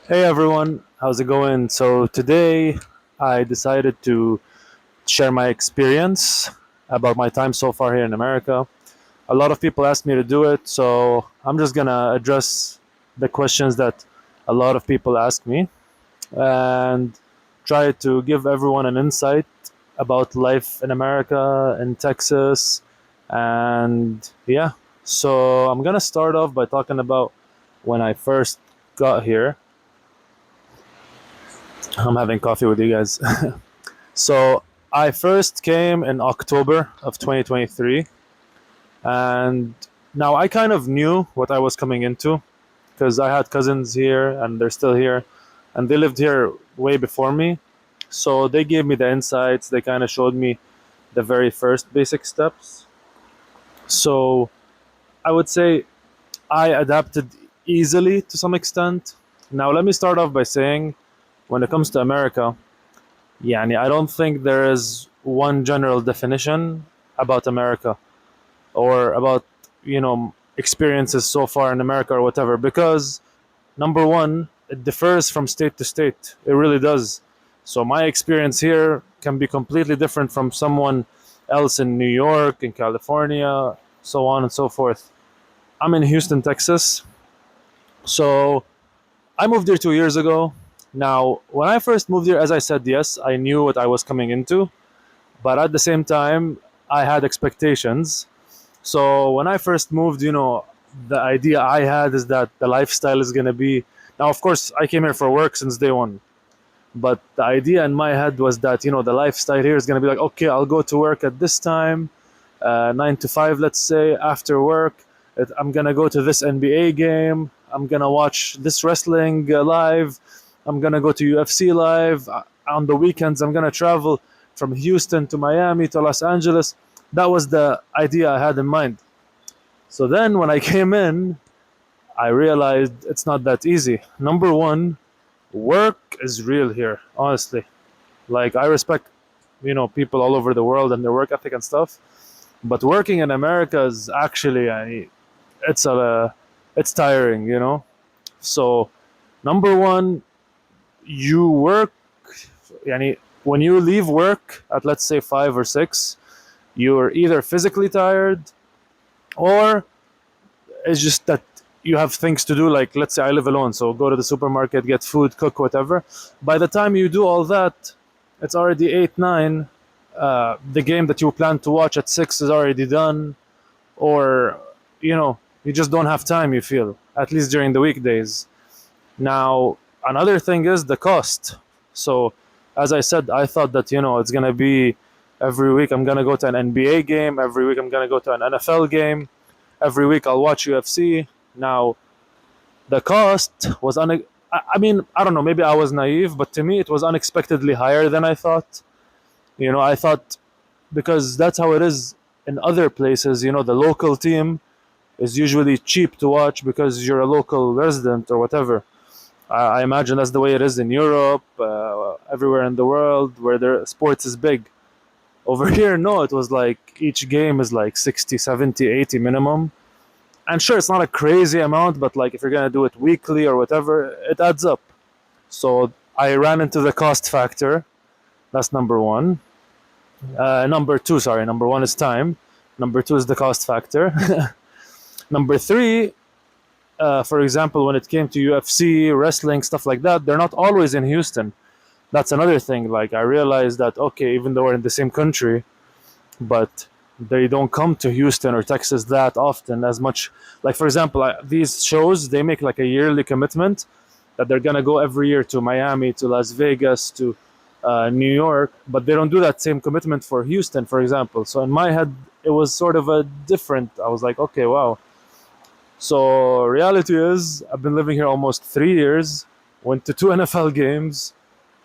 Hey everyone, how's it going? So today I decided to share my experience about my time so far here in America. A lot of people asked me to do it, so I'm just gonna address the questions that a lot of people ask me and try to give everyone an insight about life in America, in Texas, and yeah. So I'm gonna start off by talking about when I first got here. I'm having coffee with you guys. So I first came in October of 2023, and now I kind of knew what I was coming into because I had cousins here and they're still here, and they lived here way before me. So they gave me the insights, they kind of showed me the very first basic steps. So I would say I adapted easily to some extent. Now, let me start off by saying when it comes to America, يعني I don't think there is one general definition about America or about experiences so far in America or whatever, because number one, it differs from state to state. It really does. So my experience here can be completely different from someone else in New York, in California, so on and so forth. I'm in Houston, Texas. So I moved here 2 years ago. Now, when I first moved here, as I said, yes, I knew what I was coming into, but at the same time, I had expectations. So when I first moved, the idea I had is that the lifestyle is going to be. Now, of course, I came here for work since day one, but the idea in my head was that, the lifestyle here is going to be like, okay, I'll go to work at this time, 9 to 5, let's say. After work, I'm going to go to this NBA game. I'm going to watch this wrestling live. I'm going to go to UFC live. On the weekends, I'm going to travel from Houston to Miami to Los Angeles. That was the idea I had in mind. So then when I came in, I realized it's not that easy. Number one, work is real here, honestly. Like, I respect, people all over the world and their work ethic and stuff. But working in America is actually, it's it's tiring, So number one, you work, when you leave work at, let's say, 5 or 6, you're either physically tired, or it's just that you have things to do. Like, let's say I live alone, so go to the supermarket, get food, cook, whatever. By the time you do all that, it's already 8, 9. The game that you plan to watch at 6 is already done, or you just don't have time. You feel, at least during the weekdays. Now, another thing is the cost. So, as I said, I thought that it's gonna be every week I'm gonna go to an NBA game, every week I'm gonna go to an NFL game, every week I'll watch UFC. Now, the cost was I mean, I don't know, maybe I was naive, but to me it was unexpectedly higher than I thought. I thought, because that's how it is in other places, the local team is usually cheap to watch because you're a local resident or whatever. I imagine that's the way it is in Europe, everywhere in the world where their sports is big. Over here, no, it was like each game is like 60, 70, 80 minimum. And sure, it's not a crazy amount, but like if you're gonna do it weekly or whatever, it adds up. So I ran into the cost factor. That's number one. Number two, sorry, number one is time. Number two is the cost factor. Number three, for example, when it came to UFC, wrestling, stuff like that, they're not always in Houston. That's another thing. Like, I realized that, okay, even though we're in the same country, but they don't come to Houston or Texas that often as much. Like, for example, these shows, they make like a yearly commitment that they're gonna go every year to Miami, to Las Vegas, to New York, but they don't do that same commitment for Houston, for example. So in my head, it was sort of a different. I was like, okay, wow. So reality is, I've been living here almost 3 years. Went to two NFL games,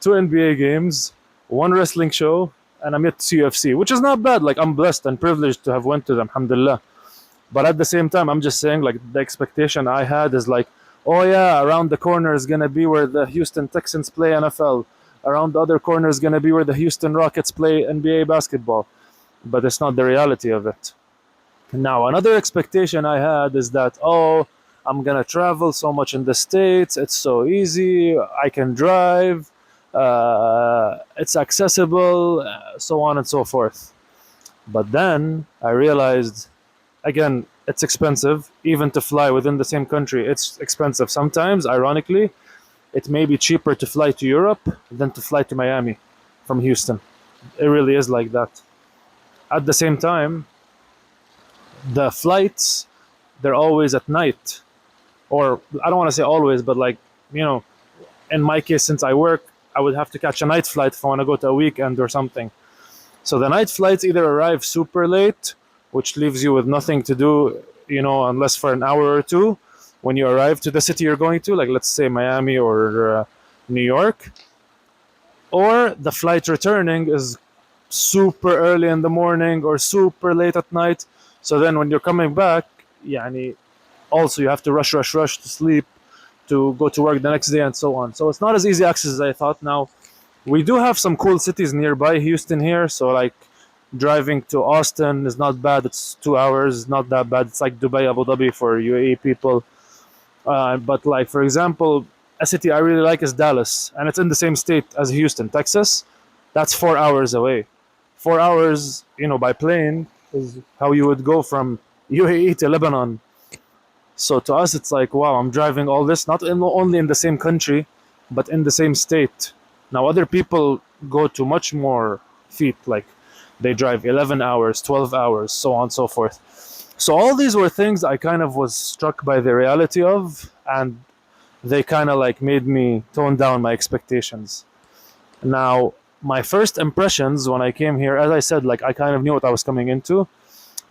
two NBA games, one wrestling show, and I'm yet to see UFC, which is not bad. Like, I'm blessed and privileged to have went to them, alhamdulillah. But at the same time, I'm just saying, like, the expectation I had is like, oh yeah, around the corner is gonna be where the Houston Texans play NFL. Around the other corner is gonna be where the Houston Rockets play NBA basketball. But it's not the reality of it. Now, another expectation I had is that, oh, I'm gonna travel so much in the States. It's so easy. I can drive. It's accessible, so on and so forth. But then I realized, again, it's expensive. Even to fly within the same country, it's expensive. Sometimes, ironically, it may be cheaper to fly to Europe than to fly to Miami from Houston. It really is like that. At the same time, the flights, they're always at night. Or I don't want to say always, but like, you know, in my case, since I work, I would have to catch a night flight if I want to go to a weekend or something. So the night flights either arrive super late, which leaves you with nothing to do, unless for an hour or two when you arrive to the city you're going to, like let's say Miami or New York, or the flight returning is super early in the morning or super late at night. So then when you're coming back, يعني, also you have to rush to sleep to go to work the next day and so on. So it's not as easy access as I thought. Now, we do have some cool cities nearby Houston here. So like driving to Austin is not bad. It's 2 hours, not that bad. It's like Dubai, Abu Dhabi for UAE people. But like for example, a city I really like is Dallas, and it's in the same state as Houston, Texas. That's 4 hours away. 4 hours, by plane is how you would go from UAE to Lebanon. So to us, it's like, wow, I'm driving all this, only in the same country, but in the same state. Now, other people go to much more feet, like they drive 11 hours, 12 hours, so on and so forth. So all these were things I kind of was struck by the reality of, and they kind of like made me tone down my expectations. Now, my first impressions when I came here, as I said, like I kind of knew what I was coming into,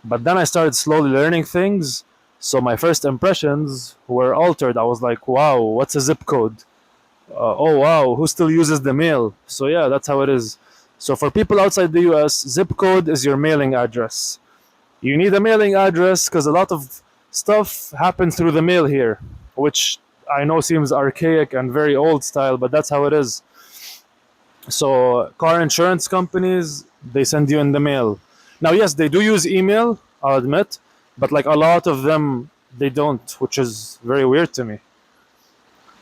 but then I started slowly learning things. So my first impressions were altered. I was like, wow, what's a zip code? Oh, wow, who still uses the mail? So yeah, that's how it is. So for people outside the US, zip code is your mailing address. You need a mailing address because a lot of stuff happens through the mail here, which I know seems archaic and very old style, but that's how it is. So car insurance companies, they send you in the mail. Now, yes, they do use email, I'll admit, but like a lot of them, they don't, which is very weird to me.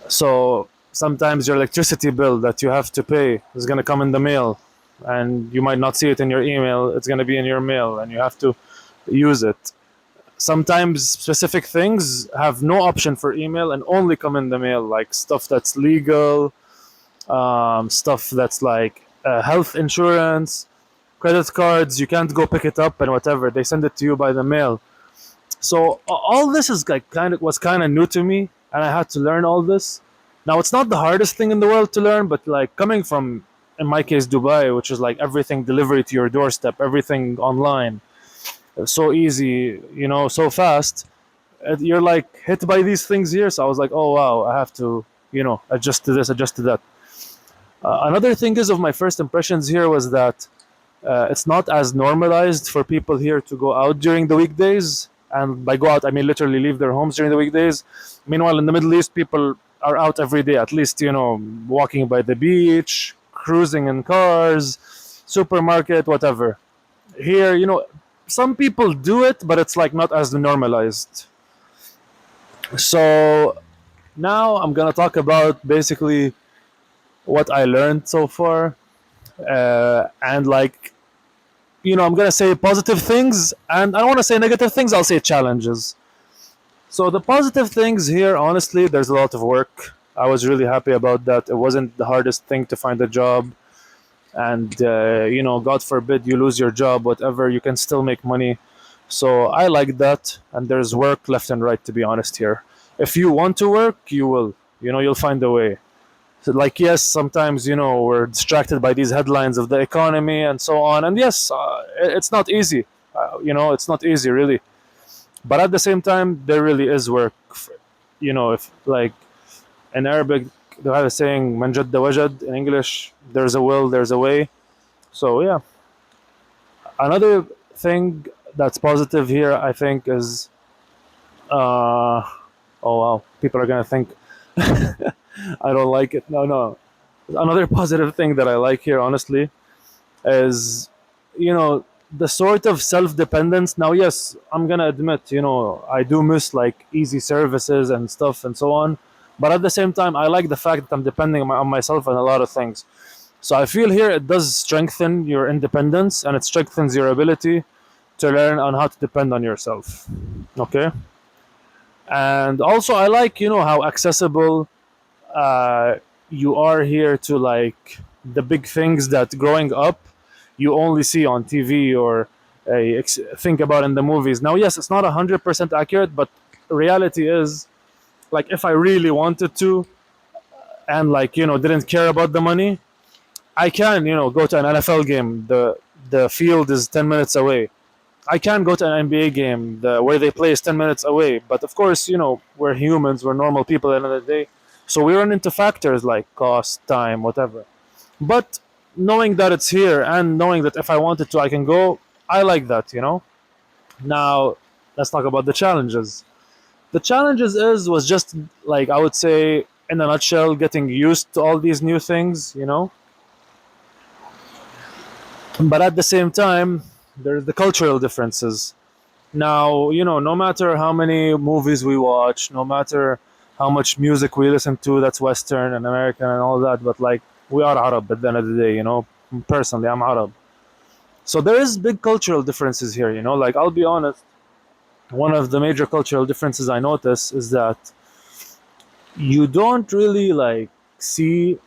So sometimes your electricity bill that you have to pay is going to come in the mail, and you might not see it in your email. It's going to be in your mail, and you have to use it. Sometimes specific things have no option for email and only come in the mail, like stuff that's legal, stuff that's like health insurance, credit cards. You can't go pick it up and whatever. They send it to you by the mail. So all this is like was kind of new to me, and I had to learn all this. Now it's not the hardest thing in the world to learn, but like coming from, in my case, Dubai, which is like everything delivery to your doorstep, everything online, so easy, so fast. You're like hit by these things here. So I was like, oh wow, I have to, adjust to this, adjust to that. Another thing is of my first impressions here was that it's not as normalized for people here to go out during the weekdays. And by go out, I mean literally leave their homes during the weekdays. Meanwhile, in the Middle East, people are out every day, at least, walking by the beach, cruising in cars, supermarket, whatever. Here, some people do it, but it's like not as normalized. So now I'm gonna talk about basically what I learned so far, and like, I'm gonna say positive things, and I don't want to say negative things. I'll say challenges. So the positive things here, honestly, there's a lot of work. I was really happy about that. It wasn't the hardest thing to find a job, and God forbid you lose your job, whatever, you can still make money. So I like that, and there's work left and right. To be honest, here, if you want to work, you will. You'll find a way. So, like, yes, sometimes we're distracted by these headlines of the economy and so on, and yes, it's not easy. It's not easy really, but at the same time, there really is work. If like in Arabic, they have a saying, "Man jadda wajad." In English, there's a will, there's a way. So yeah, another thing that's positive here, I think, is oh wow, people are gonna think I don't like it. No, no. Another positive thing that I like here, honestly, is the sort of self-dependence. Now, yes, I'm gonna admit, I do miss like easy services and stuff and so on, but at the same time, I like the fact that I'm depending on myself on a lot of things. So I feel here it does strengthen your independence, and it strengthens your ability to learn on how to depend on yourself. Okay. And also I like, how accessible uh, you are here to like the big things that growing up you only see on TV or think about in the movies. Now, yes, it's not 100% accurate, but reality is, like, if I really wanted to and like, didn't care about the money, I can, go to an NFL game. The field is 10 minutes away. I can go to an NBA game. Where they play is 10 minutes away. But of course, we're humans, we're normal people at the end of the day. So we run into factors like cost, time, whatever. But knowing that it's here and knowing that if I wanted to, I can go, I like that. Now, let's talk about the challenges. The challenges was just like, I would say, in a nutshell, getting used to all these new things. But at the same time, there's the cultural differences. Now, no matter how many movies we watch, no matter how much music we listen to that's Western and American and all that, but like, we are Arab at the end of the day. Personally, I'm Arab. So there is big cultural differences here. Like, I'll be honest, one of the major cultural differences I notice is that you don't really like see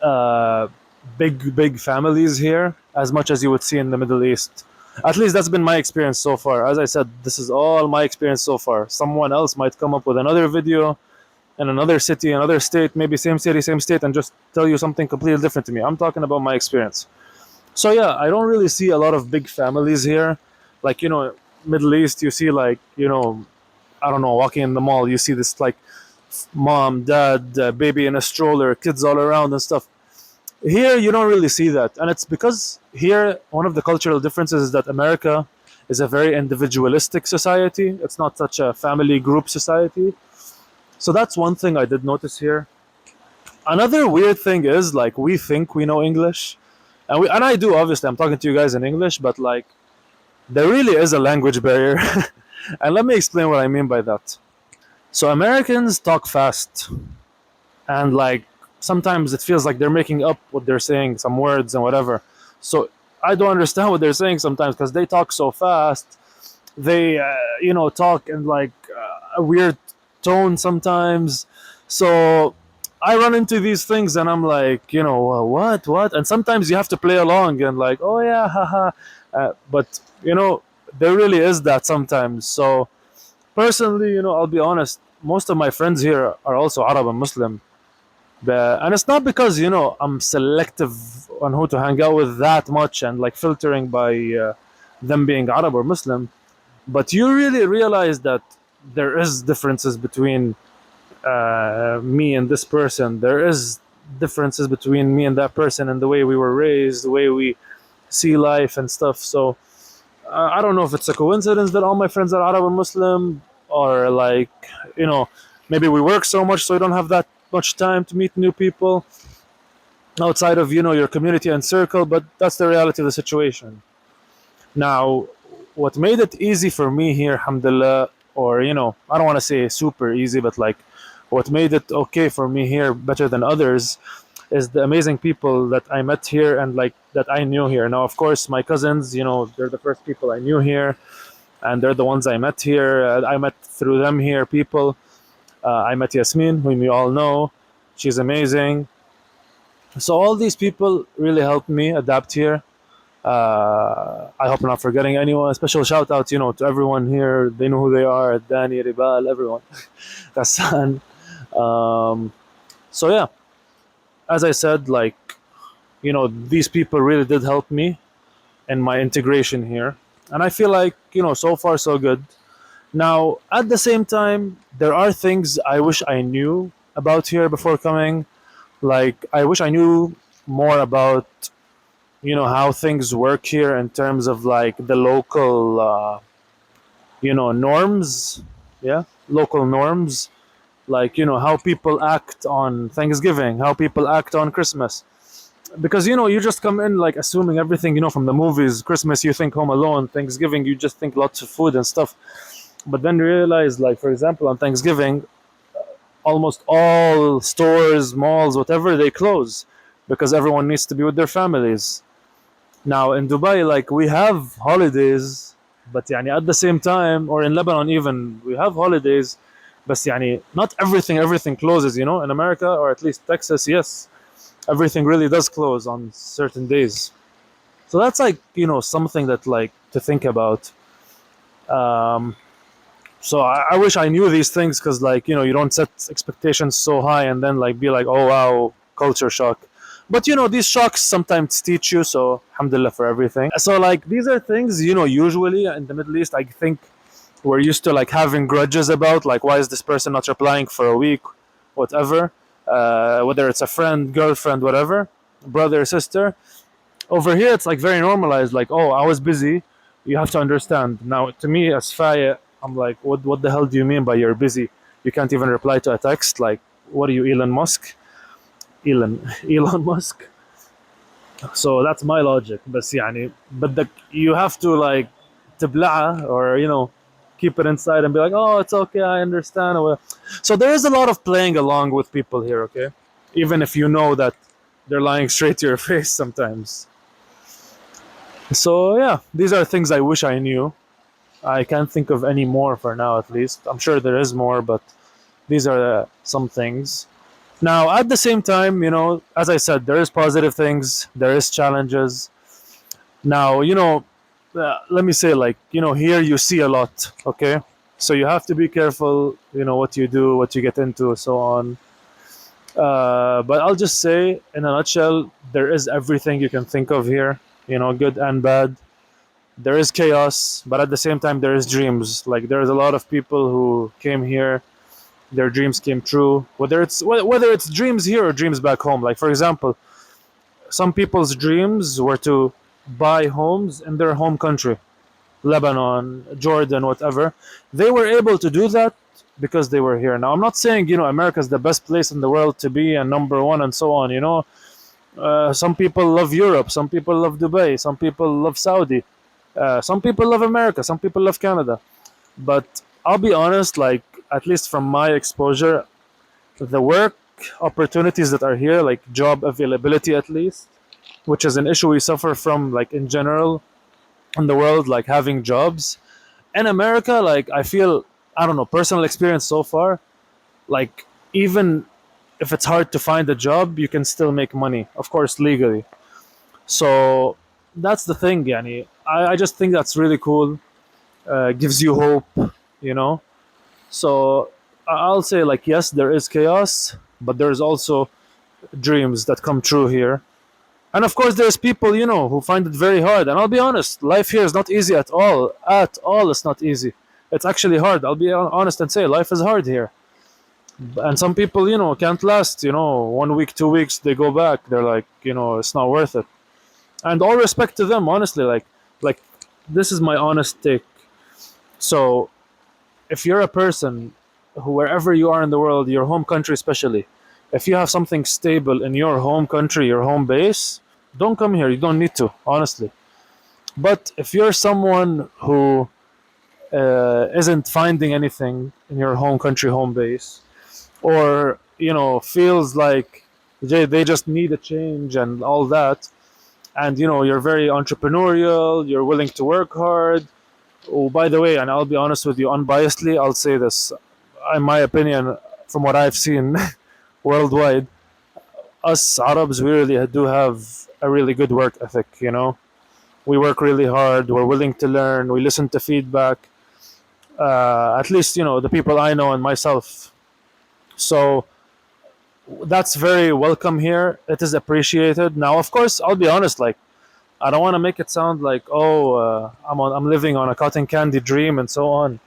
uh, big families here as much as you would see in the Middle East. At least that's been my experience so far. As I said, this is all my experience so far. Someone else might come up with another video in another city, another state, maybe same city, same state, and just tell you something completely different to me. I'm talking about my experience. So yeah, I don't really see a lot of big families here. Like, Middle East, you see like, I don't know, walking in the mall, you see this like mom, dad, baby in a stroller, kids all around and stuff. Here, you don't really see that. And it's because here, one of the cultural differences is that America is a very individualistic society. It's not such a family group society. So that's one thing I did notice here. Another weird thing is like we think we know English, and I do, obviously. I'm talking to you guys in English, but like there really is a language barrier. And let me explain what I mean by that. So Americans talk fast, and like sometimes it feels like they're making up what they're saying, some words and whatever. So I don't understand what they're saying sometimes because they talk so fast. They talk in like a weird tone sometimes. So I run into these things and I'm like, what? And sometimes you have to play along and like, oh yeah, haha. But there really is that sometimes. So personally, I'll be honest, most of my friends here are also Arab and Muslim. And it's not because, I'm selective on who to hang out with that much and like filtering by them being Arab or Muslim. But you really realize that there is differences between me and this person. There is differences between me and that person and the way we were raised, the way we see life and stuff. So I don't know if it's a coincidence that all my friends are Arab and Muslim, or like, maybe we work so much so we don't have that much time to meet new people outside of your community and circle. But that's the reality of the situation. Now, what made it easy for me here, alhamdulillah, or I don't want to say super easy, but like what made it okay for me here better than others is the amazing people that I met here and like that I knew here. Now, of course, my cousins, they're the first people I knew here, and they're the ones I met here. I met through them here people. I met Yasmin, whom you all know. She's amazing. So all these people really helped me adapt here. I hope I'm not forgetting anyone. Special shout out, to everyone here. They know who they are. Danny, Ribal, everyone. Hassan. So yeah, as I said, like, these people really did help me in my integration here. And I feel like, so far so good. Now, at the same time, there are things I wish I knew about here before coming. Like, I wish I knew more about, how things work here in terms of like the local, norms. Yeah, local norms. Like, how people act on Thanksgiving, how people act on Christmas. because you just come in like assuming everything from the movies. Christmas you think Home Alone, Thanksgiving you just think lots of food and stuff, but then you realize, like, for example, on Thanksgiving almost all stores, malls, whatever, they close because everyone needs to be with their families. Now in Dubai, like, we have holidays, but يعني at the same time, or in Lebanon even, we have holidays, but يعني not everything closes. In America, or at least Texas, yes, everything really does close on certain days. So that's like something that, like, to think about. Um, so I wish I knew these things, because, like, you don't set expectations so high and then, like, be like, oh wow, culture shock. But these shocks sometimes teach you, so alhamdulillah for everything. So, like, these are things, usually in the Middle East, I think we're used to, like, having grudges about, like, why is this person not replying for a week, whatever, whether it's a friend, girlfriend, whatever, brother, sister. Over here it's like very normalized, like, oh, I was busy, you have to understand. Now to me as Faya, I'm like, what the hell do you mean by you're busy? You can't even reply to a text? Like, what are you, Elon Musk? Elon Musk. So that's my logic. بس يعني بدك, you have to, like, تبلعها, or keep it inside and be like, oh, it's okay, I understand. So there is a lot of playing along with people here, okay, even if you know that they're lying straight to your face sometimes. So yeah, these are things I wish I knew. I can't think of any more for now, at least. I'm sure there is more, but these are some things. Now, at the same time, as I said, there is positive things, there is challenges. Now, let me say, like, here you see a lot, okay? So you have to be careful, what you do, what you get into, so on. But I'll just say, in a nutshell, there is everything you can think of here, good and bad. There is chaos, but at the same time, there is dreams. Like, there's a lot of people who came here, their dreams came true. Whether it's dreams here or dreams back home. Like, for example, some people's dreams were to buy homes in their home country, Lebanon, Jordan, whatever. They were able to do that because they were here. Now, I'm not saying America's the best place in the world to be and number one and so on. Some people love Europe, some people love Dubai, some people love Saudi, some people love America, some people love Canada. But I'll be honest, like, at least from my exposure, the work opportunities that are here, like job availability at least, which is an issue we suffer from, like, in general in the world, like having jobs. In America, like, I feel, I don't know, personal experience so far, like, even if it's hard to find a job, you can still make money, of course, legally. So that's the thing, yani. I just think that's really cool. Gives you hope, you know. So I'll say, like, yes, there is chaos, but there's also dreams that come true here. And of course, there's people, who find it very hard. And I'll be honest, life here is not easy at all. At all, it's not easy. It's actually hard. I'll be honest and say life is hard here. And some people, can't last, 1 week, 2 weeks, they go back. They're like, it's not worth it. And all respect to them, honestly. Like this is my honest take. So if you're a person who, wherever you are in the world, your home country especially, if you have something stable in your home country, your home base, don't come here. You don't need to, honestly. But if you're someone who isn't finding anything in your home country, home base, or feels like they just need a change and all that, and you're very entrepreneurial, you're willing to work hard. Oh, by the way, and I'll be honest with you, unbiasedly, I'll say this. In my opinion, from what I've seen worldwide, us Arabs, we really do have a really good work ethic. We work really hard. We're willing to learn. We listen to feedback. At least the people I know and myself. So that's very welcome here. It is appreciated. Now, of course, I'll be honest. Like, I don't want to make it sound like, oh, I'm living on a cotton candy dream and so on.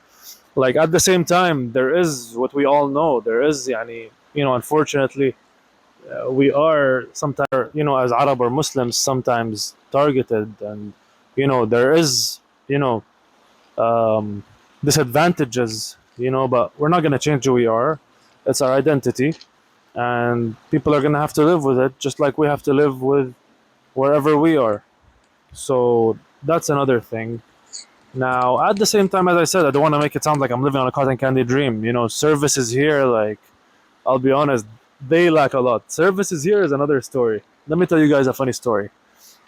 Like, at the same time, there is what we all know. There is, yani, unfortunately, we are sometimes, as Arab or Muslims, sometimes targeted, and there is, um, disadvantages, but we're not gonna change who we are. It's our identity. and people are gonna have to live with it, just like we have to live with wherever we are. So that's another thing. Now, at the same time, as I said, I don't want to make it sound like I'm living on a cotton candy dream. You know, services here, like, I'll be honest, they lack a lot. Services here is another story. Let me tell you guys a funny story.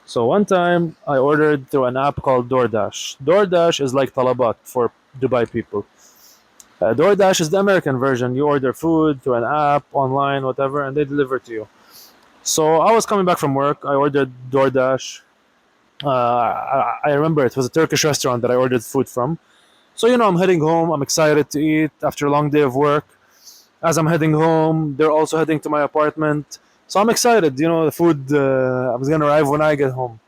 So one time I ordered through an app called DoorDash. DoorDash is like Talabat for Dubai people. DoorDash is the American version. You order food through an app, online, whatever, and they deliver to you. So I was coming back from work. I ordered DoorDash. I remember it was a Turkish restaurant that I ordered food from. So, you know, I'm heading home. I'm excited to eat after a long day of work. As I'm heading home, they're also heading to my apartment. So I'm excited. You know, the food I was going to arrive when I get home.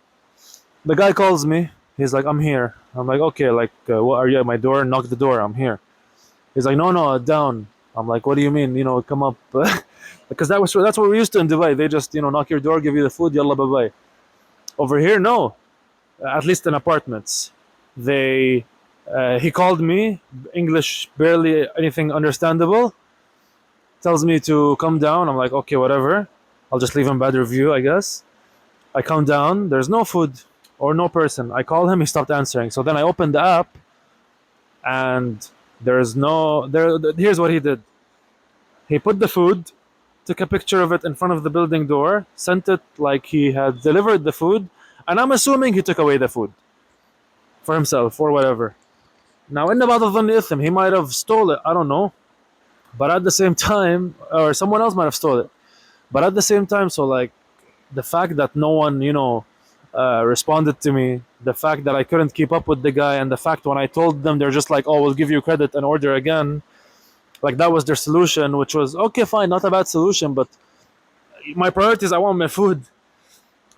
The guy calls me. He's like, I'm here. I'm like, okay, like, what, are you at my door? Knock the door. I'm here. He's like, no, no, down. I'm like, what do you mean? You know, come up. Because that's what we're used to in Dubai. They just, you know, knock your door, give you the food, yalla, bye bye. Over here, no. At least in apartments. He called me, English barely anything understandable, tells me to come down. I'm like, okay, whatever. I'll just leave him bad review, I guess. I come down, there's no food or no person. I call him, he stopped answering. So then I opened the app, and there's no there. Here's what he did. He put the food, took a picture of it in front of the building door, sent it like he had delivered the food, and I'm assuming he took away the food for himself or whatever. Now, in بعض الظن إثم, he might have stole it. I don't know, but at the same time, or someone else might have stole it. But at the same time, so like the fact that no one, you know, responded to me, the fact that I couldn't keep up with the guy, and the fact when I told them, they're just like, "Oh, we'll give you credit and order again." Like that was their solution, which was okay, fine, not a bad solution, but my priorities, I want my food.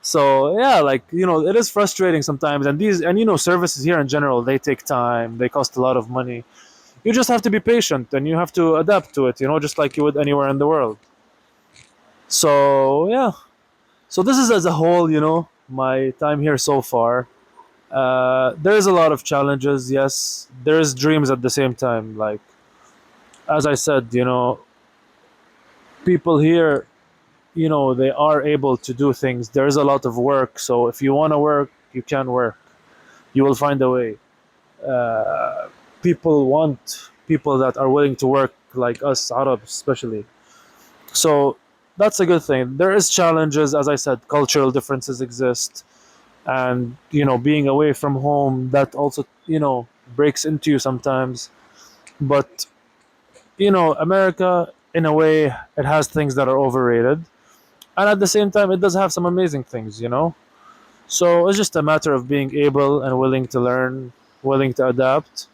So yeah, like, you know, it is frustrating sometimes, and you know, services here in general, they take time, they cost a lot of money. You just have to be patient and you have to adapt to it, you know, just like you would anywhere in the world. So yeah, so this is as a whole, you know, my time here so far. There is a lot of challenges, yes. There is dreams at the same time. Like as I said, you know, people here, you know, they are able to do things. There is a lot of work, so if you want to work, you can work. You will find a way. Uh, People want people that are willing to work, like us Arabs especially. So that's a good thing. There is challenges, as I said, cultural differences exist, and you know, being away from home, that also, you know, breaks into you sometimes. But you know, America, in a way, it has things that are overrated, and at the same time, it does have some amazing things, you know. So it's just a matter of being able and willing to learn, willing to adapt.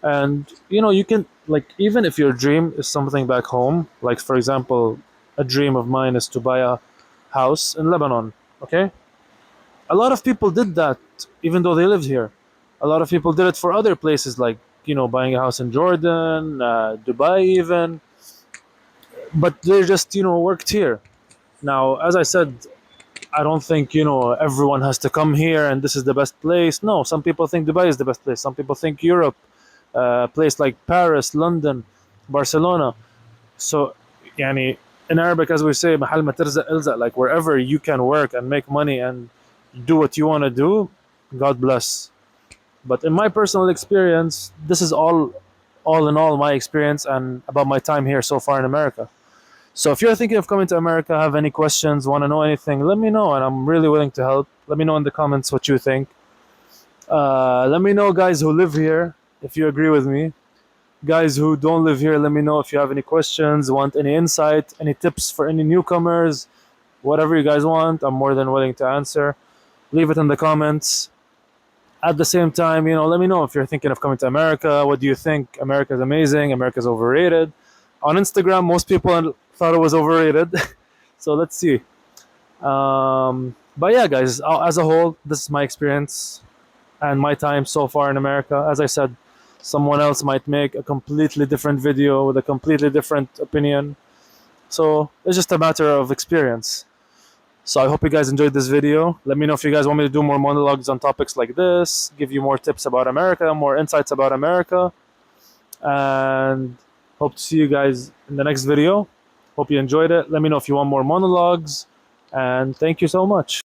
And you know, you can, like, even if your dream is something back home, like for example, a dream of mine is to buy a house in Lebanon. Okay, a lot of people did that even though they lived here. A lot of people did it for other places, like, you know, buying a house in Jordan, Dubai even, but they just, you know, worked here. Now, as I said, I don't think, you know, everyone has to come here and this is the best place. No, some people think Dubai is the best place. Some people think Europe, a place like Paris, London, Barcelona. So, yani, in Arabic, as we say, محل ما ترزق الزق, like wherever you can work and make money and do what you want to do, God bless. But in my personal experience, this is all in all, my experience and about my time here so far in America. So if you're thinking of coming to America, have any questions, want to know anything, let me know, and I'm really willing to help. Let me know in the comments what you think. Let me know, guys who live here, if you agree with me. Guys who don't live here, let me know if you have any questions, want any insight, any tips for any newcomers, whatever you guys want. I'm more than willing to answer. Leave it in the comments. At the same time, you know, let me know if you're thinking of coming to America. What do you think? America's amazing. America's overrated. On Instagram, most people thought it was overrated. So let's see. But yeah, guys, as a whole, this is my experience and my time so far in America. As I said, someone else might make a completely different video with a completely different opinion. So it's just a matter of experience. So I hope you guys enjoyed this video. Let me know if you guys want me to do more monologues on topics like this, give you more tips about America, more insights about America. And hope to see you guys in the next video. Hope you enjoyed it. Let me know if you want more monologues. And thank you so much.